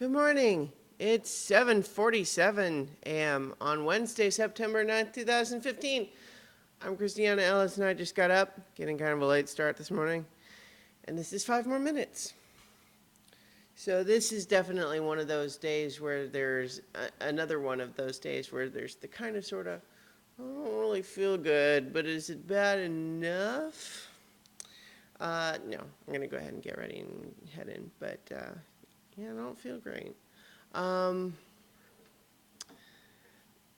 Good morning. It's 7:47 a.m. on Wednesday, September 9th, 2015. I'm Christiana Ellis, and I just got up, getting kind of a late start this morning, and this is 5 more minutes. So this is definitely one of those days where there's another one of those days where there's the kind of sort of, I don't really feel good, but is it bad enough? No, I'm going to go ahead and get ready and head in, but yeah, I don't feel great. Um,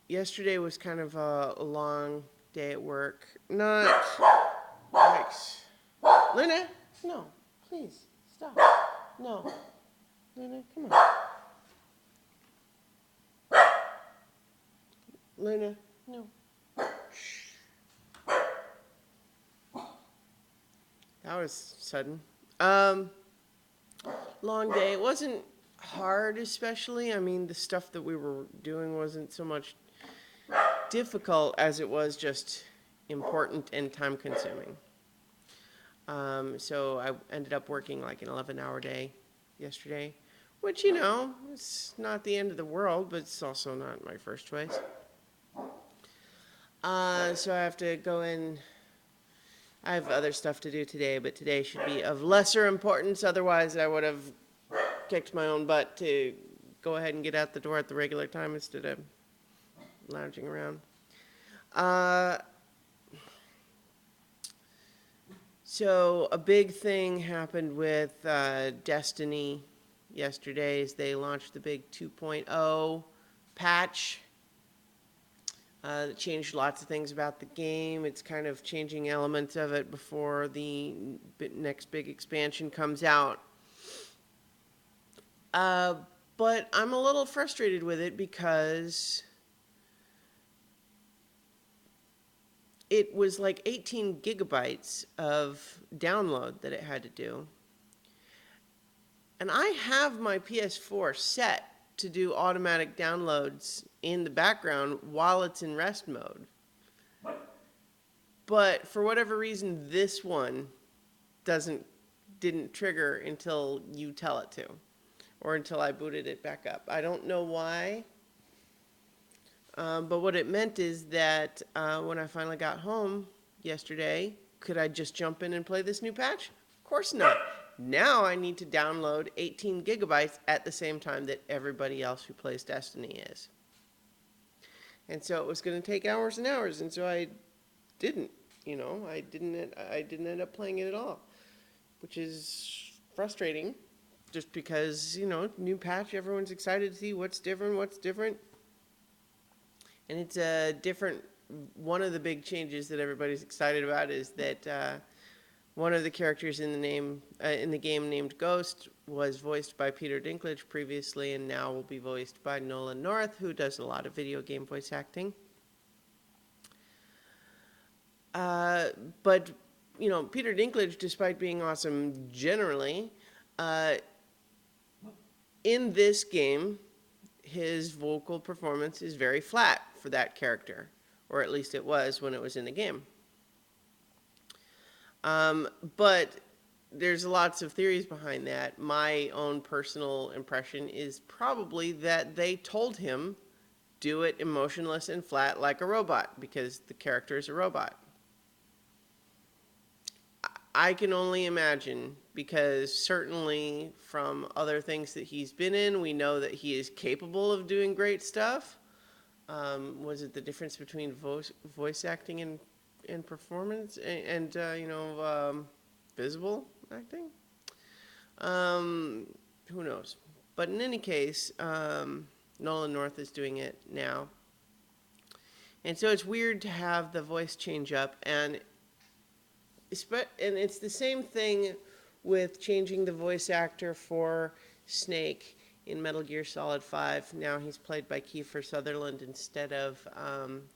Yesterday was kind of a long day at work. Not nice. Luna, no, please stop. No, Luna, come on. Luna, no. That was sudden. Um, Long day. It wasn't hard, especially. I mean, the stuff that we were doing wasn't so much difficult as it was just important and time consuming. So I ended up working like an 11-hour day yesterday, which, it's not the end of the world, but it's also not my first choice. So I have to go in. I have other stuff to do today, but today should be of lesser importance. Otherwise, I would have kicked my own butt to go ahead and get out the door at the regular time instead of lounging around. So a big thing happened with Destiny yesterday as they launched the big 2.0 patch. It changed lots of things about the game. It's kind of changing elements of it before the next big expansion comes out. But I'm a little frustrated with it because it was like 18 gigabytes of download that it had to do. And I have my PS4 set to do automatic downloads in the background while it's in rest mode. But for whatever reason, this one didn't trigger until you tell it to, or until I booted it back up. I don't know why. But what it meant is that when I finally got home yesterday, could I just jump in and play this new patch? Of course not. Now I need to download 18 gigabytes at the same time that everybody else who plays Destiny is. And so it was going to take hours and hours, and so I didn't. I didn't end up playing it at all, which is frustrating. Just because new patch, everyone's excited to see what's different. And it's a different. One of the big changes that everybody's excited about is that one of the characters in the game named Ghost was voiced by Peter Dinklage previously, and now will be voiced by Nolan North, who does a lot of video game voice acting. But Peter Dinklage, despite being awesome generally, in this game, his vocal performance is very flat for that character, or at least it was when it was in the game. But there's lots of theories behind that. My own personal impression is probably that they told him, do it emotionless and flat like a robot, because the character is a robot. I can only imagine, because certainly from other things that he's been in, we know that he is capable of doing great stuff. Was it the difference between voice acting and performance and visible acting? Who knows? But in any case, Nolan North is doing it now. And so it's weird to have the voice change up, and it's the same thing with changing the voice actor for Snake in Metal Gear Solid 5. Now he's played by Kiefer Sutherland instead of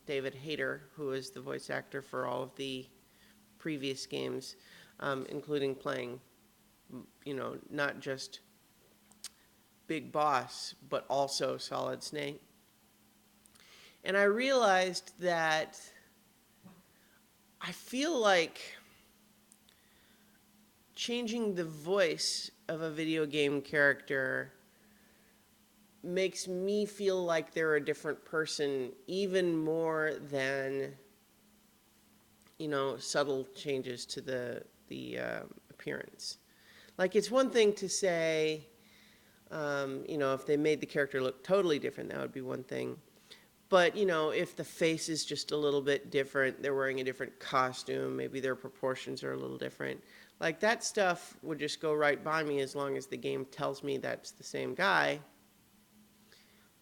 David Hayter, who is the voice actor for all of the previous games, including playing, not just Big Boss, but also Solid Snake. And I realized that I feel like changing the voice of a video game character makes me feel like they're a different person even more than, subtle changes to the appearance. Like, it's one thing to say, if they made the character look totally different, that would be one thing. But, if the face is just a little bit different, they're wearing a different costume, maybe their proportions are a little different. Like, that stuff would just go right by me as long as the game tells me that's the same guy.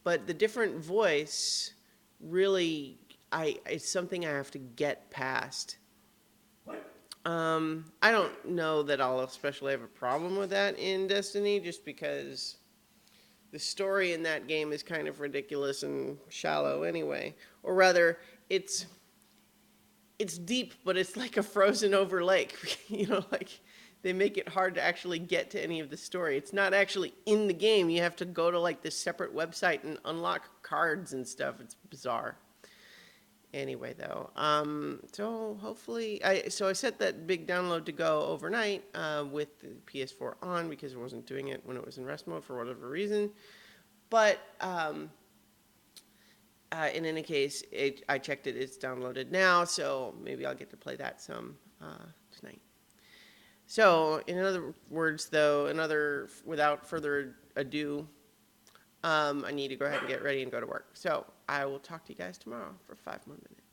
But the different voice really, it's something I have to get past. I don't know that I'll especially have a problem with that in Destiny, just because the story in that game is kind of ridiculous and shallow anyway. Or rather, it's deep, but it's like a frozen over lake. Like they make it hard to actually get to any of the story. It's not actually in the game. You have to go to like this separate website and unlock cards and stuff. It's bizarre. Anyway, though, so hopefully, I set that big download to go overnight with the PS4 on because I wasn't doing it when it was in rest mode for whatever reason. But in any case, I checked it; it's downloaded now, so maybe I'll get to play that some tonight. So, in other words, though, without further ado, I need to go ahead and get ready and go to work. So I will talk to you guys tomorrow for 5 more minutes.